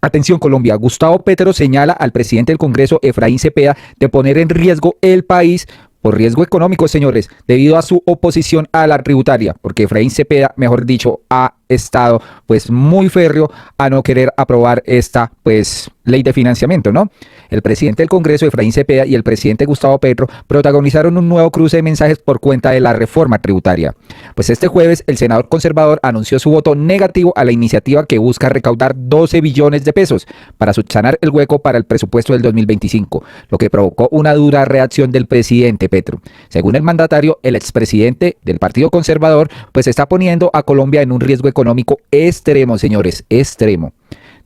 Atención Colombia, Gustavo Petro señala al presidente del Congreso, Efraín Cepeda, de poner en riesgo el país por riesgo económico, señores, debido a su oposición a la tributaria, porque Efraín Cepeda, mejor dicho, ha estado pues muy férreo a no querer aprobar esta pues ley de financiamiento, ¿no? El presidente del Congreso, Efraín Cepeda, y el presidente Gustavo Petro protagonizaron un nuevo cruce de mensajes por cuenta de la reforma tributaria. Pues este jueves el senador conservador anunció su voto negativo a la iniciativa que busca recaudar 12 billones de pesos para subsanar el hueco para el presupuesto del 2025, lo que provocó una dura reacción del presidente Petro. Según el mandatario, el expresidente del Partido Conservador pues está poniendo a Colombia en un riesgo económico extremo, señores, extremo.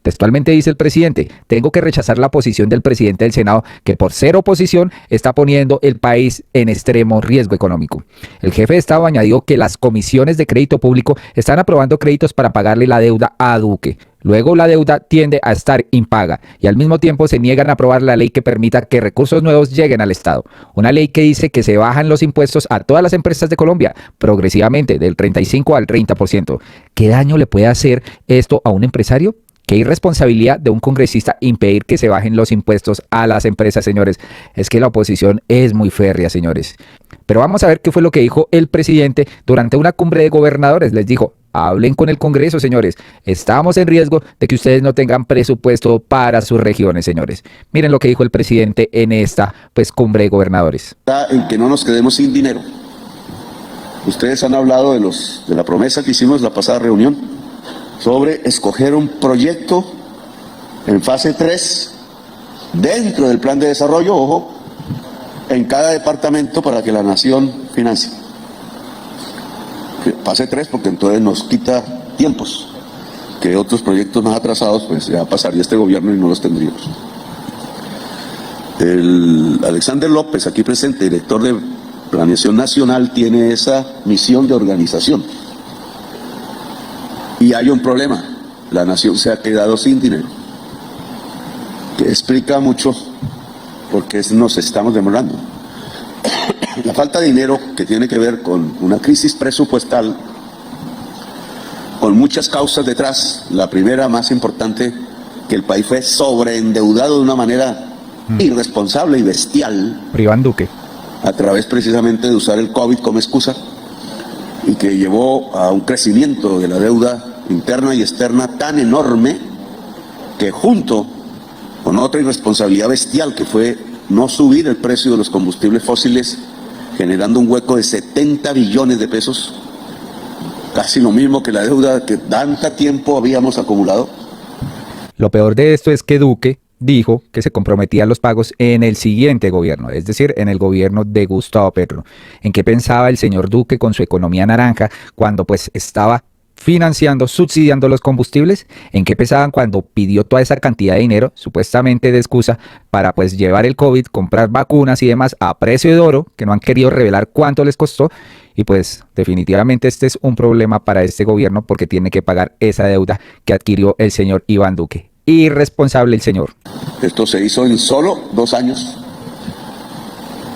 Textualmente dice el presidente: tengo que rechazar la posición del presidente del Senado que por ser oposición está poniendo el país en extremo riesgo económico. El jefe de Estado añadió que las comisiones de crédito público están aprobando créditos para pagarle la deuda a Duque. Luego la deuda tiende a estar impaga y al mismo tiempo se niegan a aprobar la ley que permita que recursos nuevos lleguen al Estado. Una ley que dice que se bajan los impuestos a todas las empresas de Colombia progresivamente del 35 al 30%. ¿Qué daño le puede hacer esto a un empresario? Qué irresponsabilidad de un congresista impedir que se bajen los impuestos a las empresas, señores. Es que la oposición es muy férrea, señores. Pero vamos a ver qué fue lo que dijo el presidente durante una cumbre de gobernadores. Les dijo: hablen con el Congreso, señores. Estamos en riesgo de que ustedes no tengan presupuesto para sus regiones, señores. Miren lo que dijo el presidente en esta cumbre de gobernadores. En que no nos quedemos sin dinero. Ustedes han hablado de la promesa que hicimos en la pasada reunión sobre escoger un proyecto en fase 3 dentro del plan de desarrollo, ojo, en cada departamento para que la nación financie. Fase 3 porque entonces nos quita tiempos, que otros proyectos más atrasados pues ya pasaría este gobierno y no los tendríamos. El Alexander López, aquí presente, director de Planeación Nacional, tiene esa misión de organización. Y hay un problema: la nación se ha quedado sin dinero, que explica mucho por qué nos estamos demorando. La falta de dinero, que tiene que ver con una crisis presupuestal, con muchas causas detrás. La primera, más importante, que el país fue sobreendeudado de una manera irresponsable y bestial. Iván Duque. A través precisamente de usar el COVID como excusa, y que llevó a un crecimiento de la deuda interna y externa tan enorme que, junto con otra irresponsabilidad bestial que fue no subir el precio de los combustibles fósiles, generando un hueco de 70 billones de pesos, casi lo mismo que la deuda que tanto tiempo habíamos acumulado. Lo peor de esto es que Duque dijo que se comprometía a los pagos en el siguiente gobierno, es decir, en el gobierno de Gustavo Petro. ¿En qué pensaba el señor Duque con su economía naranja cuando pues estaba financiando, subsidiando los combustibles? ¿En qué pensaban cuando pidió toda esa cantidad de dinero, supuestamente de excusa, para pues llevar el COVID, comprar vacunas y demás a precio de oro, que no han querido revelar cuánto les costó? Y pues definitivamente este es un problema para este gobierno, porque tiene que pagar esa deuda que adquirió el señor Iván Duque. Irresponsable el señor. Esto se hizo en solo 2 años,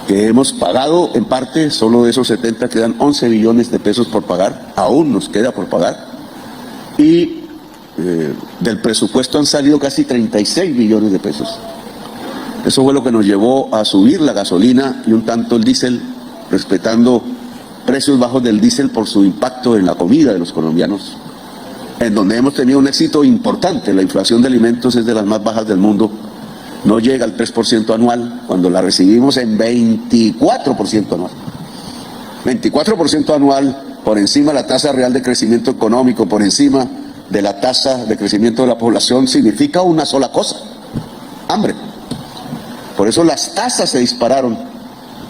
que hemos pagado en parte. Solo de esos 70 quedan 11 billones de pesos por pagar, aún nos queda por pagar, y del presupuesto han salido casi 36 billones de pesos. Eso fue lo que nos llevó a subir la gasolina y un tanto el diésel, respetando precios bajos del diésel por su impacto en la comida de los colombianos, en donde hemos tenido un éxito importante. La inflación de alimentos es de las más bajas del mundo. No llega al 3% anual, cuando la recibimos en 24% anual. 24% anual, por encima de la tasa real de crecimiento económico, por encima de la tasa de crecimiento de la población, significa una sola cosa: hambre. Por eso las tasas se dispararon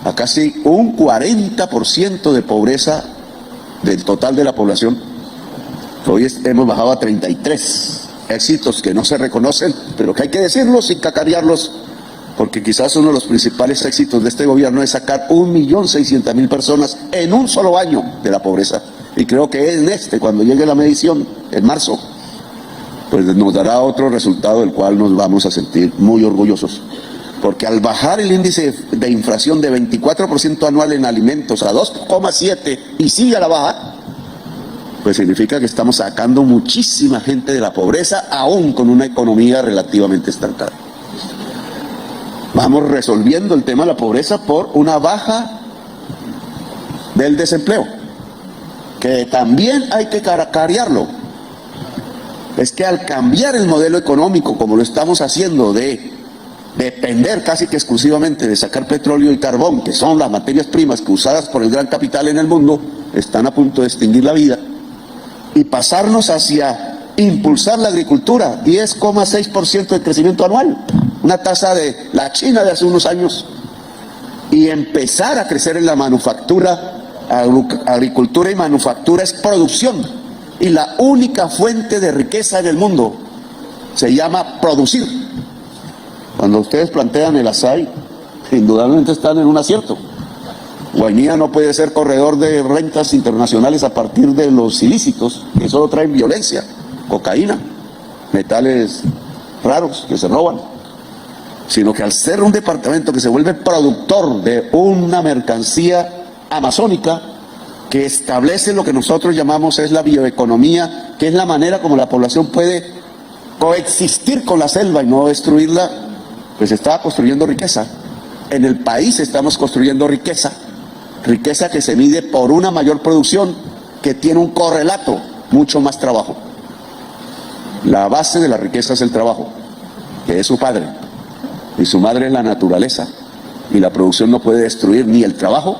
a casi un 40% de pobreza del total de la población. Hoy hemos bajado a 33. Éxitos que no se reconocen, pero que hay que decirlos sin cacarearlos, porque quizás uno de los principales éxitos de este gobierno es sacar 1.600.000 personas en un solo año de la pobreza. Y creo que cuando llegue la medición, en marzo, pues nos dará otro resultado del cual nos vamos a sentir muy orgullosos. Porque al bajar el índice de inflación de 24% anual en alimentos a 2,7 y sigue a la baja, pues significa que estamos sacando muchísima gente de la pobreza, aún con una economía relativamente estancada. Vamos resolviendo el tema de la pobreza por una baja del desempleo, que también hay que carearlo. Es que al cambiar el modelo económico, como lo estamos haciendo, de depender casi que exclusivamente de sacar petróleo y carbón, que son las materias primas que usadas por el gran capital en el mundo, están a punto de extinguir la vida, y pasarnos hacia impulsar la agricultura, 10,6% de crecimiento anual, una tasa de la China de hace unos años, y empezar a crecer en la manufactura. Agricultura y manufactura es producción. Y la única fuente de riqueza en el mundo se llama producir. Cuando ustedes plantean el Asai, indudablemente están en un acierto. Guainía no puede ser corredor de rentas internacionales a partir de los ilícitos, que solo traen violencia, cocaína, metales raros que se roban, sino que al ser un departamento que se vuelve productor de una mercancía amazónica, que establece lo que nosotros llamamos es la bioeconomía, que es la manera como la población puede coexistir con la selva y no destruirla, pues está construyendo riqueza. En el país estamos construyendo riqueza, riqueza que se mide por una mayor producción que tiene un correlato, mucho más trabajo. La base de la riqueza es el trabajo, que es su padre, y su madre es la naturaleza, y la producción no puede destruir ni el trabajo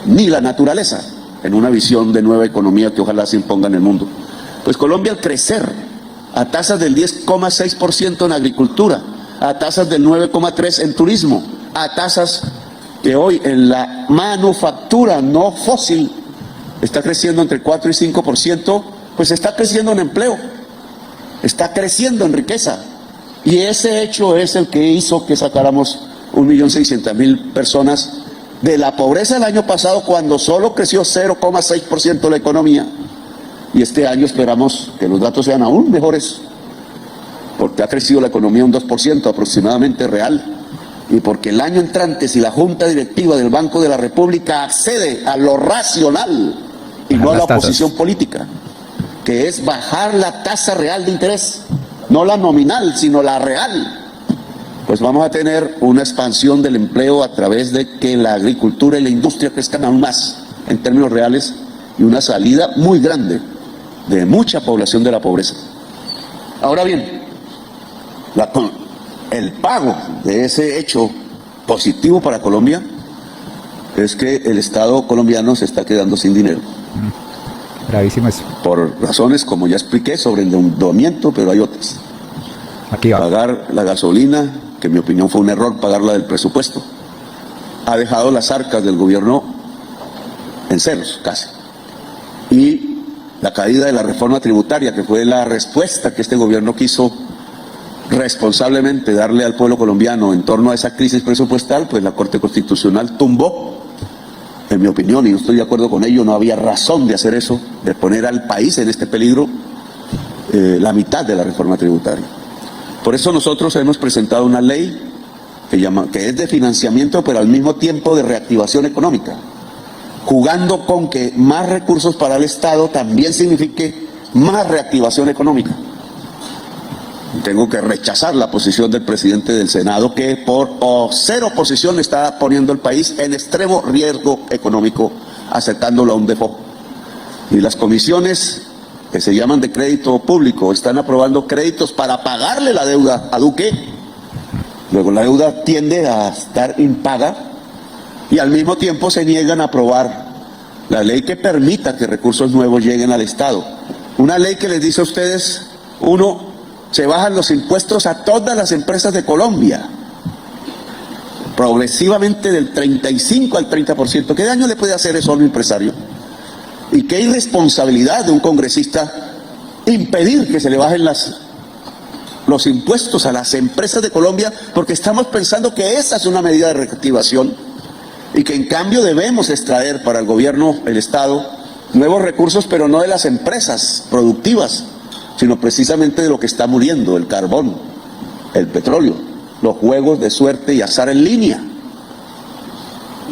ni la naturaleza, en una visión de nueva economía que ojalá se imponga en el mundo. Pues Colombia, al crecer a tasas del 10,6% en agricultura, a tasas del 9,3% en turismo, a tasas que hoy en la manufactura no fósil está creciendo entre 4 y 5%, pues está creciendo en empleo, está creciendo en riqueza. Y ese hecho es el que hizo que sacáramos 1.600.000 personas de la pobreza el año pasado, cuando solo creció 0,6% la economía, y este año esperamos que los datos sean aún mejores, porque ha crecido la economía un 2% aproximadamente real, y porque el año entrante, si la Junta Directiva del Banco de la República accede a lo racional y no a la oposición política, que es bajar la tasa real de interés, no la nominal, sino la real, pues vamos a tener una expansión del empleo a través de que la agricultura y la industria crezcan aún más en términos reales, y una salida muy grande de mucha población de la pobreza. Ahora bien, el pago de ese hecho positivo para Colombia es que el Estado colombiano se está quedando sin dinero. Gravísimo eso. Por razones, como ya expliqué, sobre el endeudamiento, pero hay otras. Aquí va. Pagar la gasolina, que en mi opinión fue un error pagarla del presupuesto, ha dejado las arcas del gobierno en ceros casi. Y la caída de la reforma tributaria, que fue la respuesta que este gobierno quiso responsablemente darle al pueblo colombiano en torno a esa crisis presupuestal, pues la Corte Constitucional tumbó, en mi opinión, y no estoy de acuerdo con ello, no había razón de hacer eso, de poner al país en este peligro, la mitad de la reforma tributaria. Por eso nosotros hemos presentado una ley que es de financiamiento, pero al mismo tiempo de reactivación económica, jugando con que más recursos para el Estado también signifique más reactivación económica. Tengo que rechazar la posición del presidente del Senado, que por ser oposición está poniendo el país en extremo riesgo económico, aceptándolo a un default. Y las comisiones que se llaman de crédito público están aprobando créditos para pagarle la deuda a Duque. Luego la deuda tiende a estar impaga, y al mismo tiempo se niegan a aprobar la ley que permita que recursos nuevos lleguen al Estado. Una ley que les dice a ustedes, uno, se bajan los impuestos a todas las empresas de Colombia, progresivamente del 35 al 30%. ¿Qué daño le puede hacer eso a un empresario? Y qué irresponsabilidad de un congresista impedir que se le bajen los impuestos a las empresas de Colombia, porque estamos pensando que esa es una medida de reactivación, y que en cambio debemos extraer para el gobierno, el Estado, nuevos recursos, pero no de las empresas productivas, sino precisamente de lo que está muriendo, el carbón, el petróleo, los juegos de suerte y azar en línea,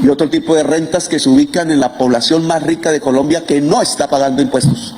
y otro tipo de rentas que se ubican en la población más rica de Colombia, que no está pagando impuestos.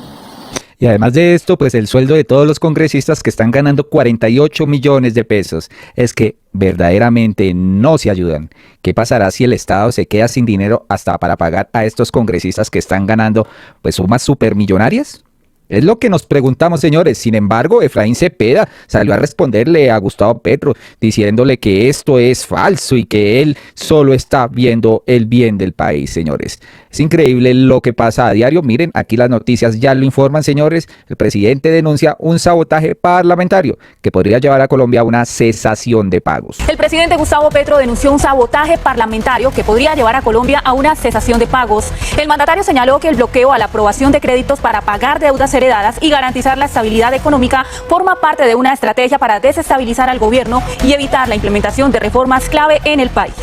Y además de esto, pues el sueldo de todos los congresistas que están ganando 48 millones de pesos. Es que verdaderamente no se ayudan. ¿Qué pasará si el Estado se queda sin dinero hasta para pagar a estos congresistas que están ganando pues sumas supermillonarias? Es lo que nos preguntamos, señores. Sin embargo, Efraín Cepeda salió a responderle a Gustavo Petro diciéndole que esto es falso y que él solo está viendo el bien del país, señores. Es increíble lo que pasa a diario. Miren, aquí las noticias ya lo informan, señores. El presidente denuncia un sabotaje parlamentario que podría llevar a Colombia a una cesación de pagos. El presidente Gustavo Petro denunció un sabotaje parlamentario que podría llevar a Colombia a una cesación de pagos. El mandatario señaló que el bloqueo a la aprobación de créditos para pagar deudas heredadas y garantizar la estabilidad económica forma parte de una estrategia para desestabilizar al gobierno y evitar la implementación de reformas clave en el país.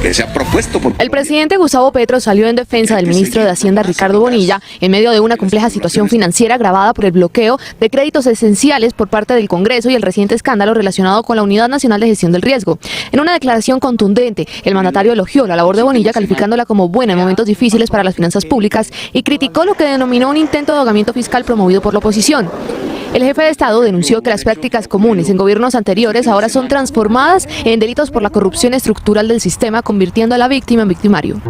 Que se ha propuesto por... El presidente Gustavo Petro salió en defensa del ministro de Hacienda Ricardo Bonilla en medio de una compleja situación financiera agravada por el bloqueo de créditos esenciales por parte del Congreso y el reciente escándalo relacionado con la Unidad Nacional de Gestión del Riesgo. En una declaración contundente, el mandatario elogió la labor de Bonilla calificándola como buena en momentos difíciles para las finanzas públicas y criticó lo que denominó un intento de ahogamiento fiscal promovido por la oposición. El jefe de Estado denunció que las prácticas comunes en gobiernos anteriores ahora son transformadas en delitos por la corrupción estructural del sistema, convirtiendo a la víctima en victimario.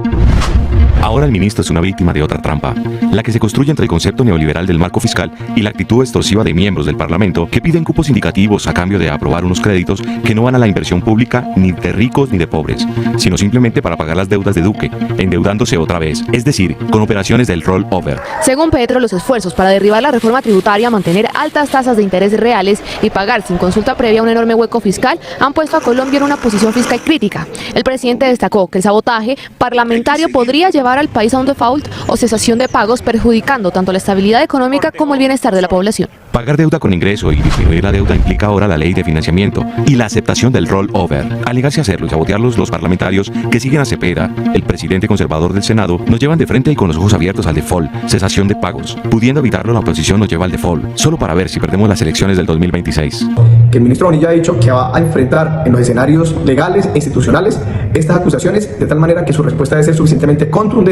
Ahora el ministro es una víctima de otra trampa, la que se construye entre el concepto neoliberal del marco fiscal y la actitud extorsiva de miembros del Parlamento que piden cupos indicativos a cambio de aprobar unos créditos que no van a la inversión pública ni de ricos ni de pobres, sino simplemente para pagar las deudas de Duque, endeudándose otra vez, es decir, con operaciones del roll-over. Según Petro, los esfuerzos para derribar la reforma tributaria, mantener altas tasas de interés reales y pagar sin consulta previa un enorme hueco fiscal han puesto a Colombia en una posición fiscal crítica. El presidente destacó que el sabotaje parlamentario podría llevar al país a un default o cesación de pagos, perjudicando tanto la estabilidad económica como el bienestar de la población. Pagar deuda con ingreso y disminuir la deuda implica ahora la ley de financiamiento y la aceptación del roll-over. Al negarse a hacerlo y sabotearlos, los parlamentarios que siguen a Cepeda, el presidente conservador del Senado, nos llevan de frente y con los ojos abiertos al default, cesación de pagos. Pudiendo evitarlo, la oposición nos lleva al default, solo para ver si perdemos las elecciones del 2026. Que el ministro Bonilla ha dicho que va a enfrentar en los escenarios legales e institucionales estas acusaciones de tal manera que su respuesta debe ser suficientemente contundente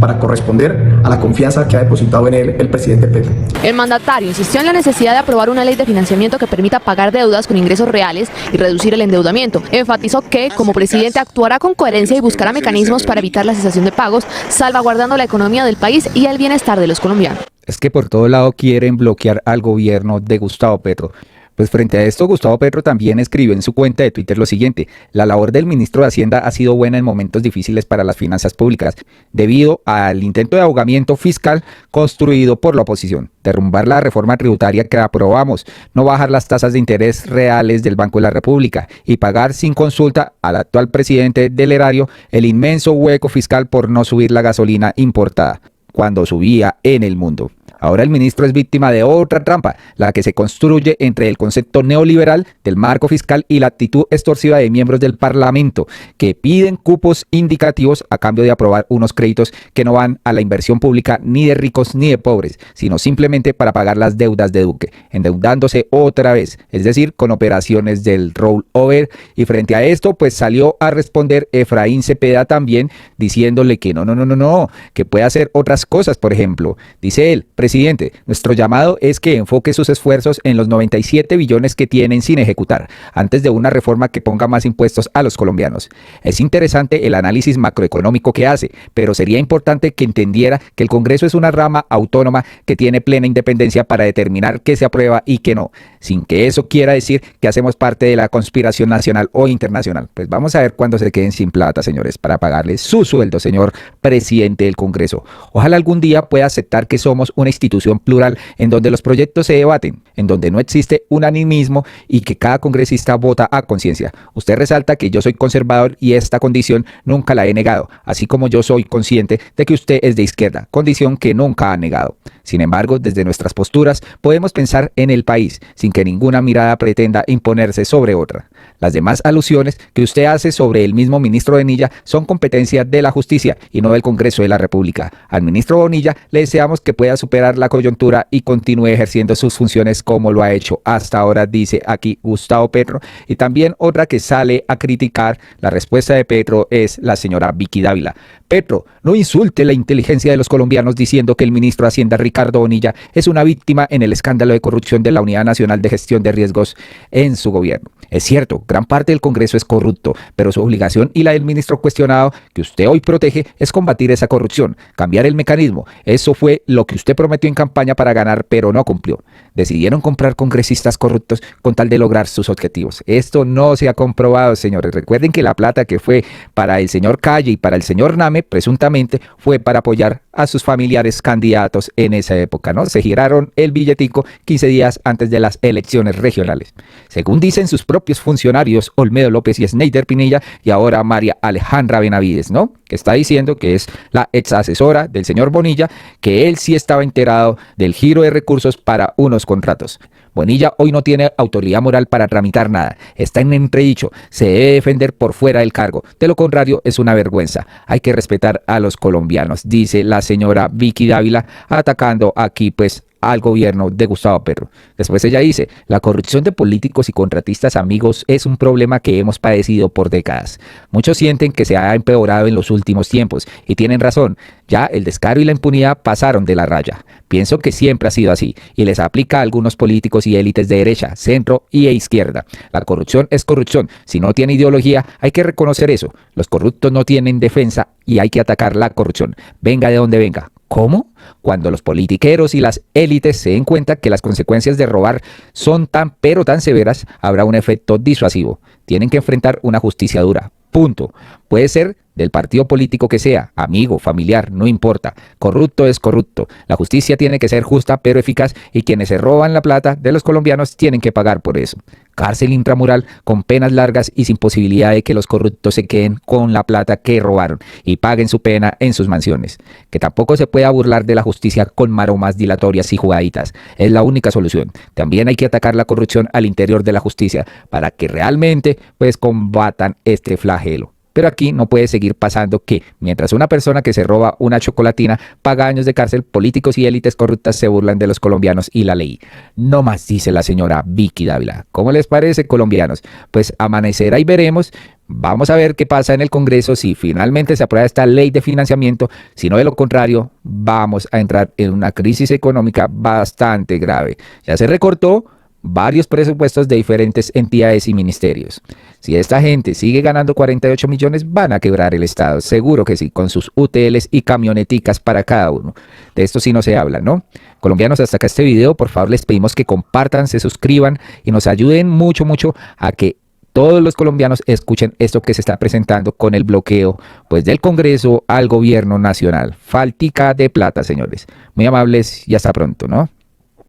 para corresponder a la confianza que ha depositado en él el presidente Petro. El mandatario insistió en la necesidad de aprobar una ley de financiamiento que permita pagar deudas con ingresos reales y reducir el endeudamiento. Enfatizó que, como presidente, actuará con coherencia y buscará mecanismos para evitar la cesación de pagos, salvaguardando la economía del país y el bienestar de los colombianos. Es que por todo lado quieren bloquear al gobierno de Gustavo Petro. Pues frente a esto, Gustavo Petro también escribió en su cuenta de Twitter lo siguiente: la labor del ministro de Hacienda ha sido buena en momentos difíciles para las finanzas públicas, debido al intento de ahogamiento fiscal construido por la oposición, derrumbar la reforma tributaria que aprobamos, no bajar las tasas de interés reales del Banco de la República y pagar sin consulta al actual presidente del erario el inmenso hueco fiscal por no subir la gasolina importada, cuando subía en el mundo. Ahora el ministro es víctima de otra trampa, la que se construye entre el concepto neoliberal del marco fiscal y la actitud extorsiva de miembros del Parlamento, que piden cupos indicativos a cambio de aprobar unos créditos que no van a la inversión pública ni de ricos ni de pobres, sino simplemente para pagar las deudas de Duque, endeudándose otra vez, es decir, con operaciones del roll-over. Y frente a esto, pues salió a responder Efraín Cepeda también, diciéndole que no, que puede hacer otras cosas. Por ejemplo, dice él: presidente, nuestro llamado es que enfoque sus esfuerzos en los 97 billones que tienen sin ejecutar, antes de una reforma que ponga más impuestos a los colombianos. Es interesante el análisis macroeconómico que hace, pero sería importante que entendiera que el Congreso es una rama autónoma que tiene plena independencia para determinar qué se aprueba y qué no, sin que eso quiera decir que hacemos parte de la conspiración nacional o internacional. Pues vamos a ver cuándo se queden sin plata, señores, para pagarle su sueldo, señor presidente del Congreso. Ojalá algún día pueda aceptar que somos una institución plural en donde los proyectos se debaten, en donde no existe unanimismo y que cada congresista vota a conciencia. Usted resalta que yo soy conservador y esta condición nunca la he negado, así como yo soy consciente de que usted es de izquierda, condición que nunca ha negado. Sin embargo, desde nuestras posturas podemos pensar en el país sin que ninguna mirada pretenda imponerse sobre otra. Las demás alusiones que usted hace sobre el mismo ministro Bonilla son competencia de la justicia y no del Congreso de la República. Al ministro Bonilla le deseamos que pueda superar superar la coyuntura y continúe ejerciendo sus funciones como lo ha hecho hasta ahora, dice aquí Gustavo Petro. Y también otra que sale a criticar la respuesta de Petro es la señora Vicky Dávila. Petro, no insulte la inteligencia de los colombianos diciendo que el ministro de Hacienda Ricardo Bonilla es una víctima en el escándalo de corrupción de la Unidad Nacional de Gestión de Riesgos en su gobierno. Es cierto, gran parte del Congreso es corrupto, pero su obligación y la del ministro cuestionado que usted hoy protege es combatir esa corrupción, cambiar el mecanismo. Eso fue lo que usted prometió en campaña para ganar, pero no cumplió. Decidieron comprar congresistas corruptos con tal de lograr sus objetivos. Esto no se ha comprobado, señores. Recuerden que la plata que fue para el señor Calle y para el señor Name, presuntamente, fue para apoyar a sus familiares candidatos en esa época, ¿no? Se giraron el billetico 15 días antes de las elecciones regionales. Según dicen sus propios funcionarios, Olmedo López y Sneider Pinilla, y ahora María Alejandra Benavides, ¿no? Que está diciendo que es la ex asesora del señor Bonilla, que él sí estaba enterado del giro de recursos para unos contratos. Bonilla hoy no tiene autoridad moral para tramitar nada. Está en entredicho. Se debe defender por fuera del cargo. De lo contrario, es una vergüenza. Hay que respetar a los colombianos, dice la señora Vicky Dávila, atacando aquí pues al gobierno de Gustavo Petro. Después ella dice, la corrupción de políticos y contratistas amigos es un problema que hemos padecido por décadas. Muchos sienten que se ha empeorado en los últimos tiempos y tienen razón. Ya el descaro y la impunidad pasaron de la raya. Pienso que siempre ha sido así y les aplica a algunos políticos y élites de derecha, centro y izquierda. La corrupción es corrupción. Si no tiene ideología, hay que reconocer eso. Los corruptos no tienen defensa y hay que atacar la corrupción. Venga de donde venga. ¿Cómo? Cuando los politiqueros y las élites se den cuenta que las consecuencias de robar son tan severas, habrá un efecto disuasivo. Tienen que enfrentar una justicia dura. Punto. Puede ser del partido político que sea, amigo, familiar, no importa. Corrupto es corrupto. La justicia tiene que ser justa pero eficaz y quienes se roban la plata de los colombianos tienen que pagar por eso. Cárcel intramural con penas largas y sin posibilidad de que los corruptos se queden con la plata que robaron y paguen su pena en sus mansiones. Que tampoco se pueda burlar de la justicia con maromas dilatorias y jugaditas. Es la única solución. También hay que atacar la corrupción al interior de la justicia para que realmente pues combatan este flagelo. Pero aquí no puede seguir pasando que, mientras una persona que se roba una chocolatina paga años de cárcel, políticos y élites corruptas se burlan de los colombianos y la ley. No más, dice la señora Vicky Dávila. ¿Cómo les parece, colombianos? Pues amanecerá y veremos. Vamos a ver qué pasa en el Congreso si finalmente se aprueba esta ley de financiamiento. Si no, de lo contrario, vamos a entrar en una crisis económica bastante grave. Ya se recortó varios presupuestos de diferentes entidades y ministerios. Si esta gente sigue ganando 48 millones, van a quebrar el Estado, seguro que sí, con sus UTLs y camioneticas para cada uno. De esto sí no se habla, ¿no? Colombianos, hasta acá este video, por favor les pedimos que compartan, se suscriban y nos ayuden mucho a que todos los colombianos escuchen esto que se está presentando con el bloqueo pues del Congreso al gobierno nacional. Faltica de plata, señores. Muy amables y hasta pronto, ¿no?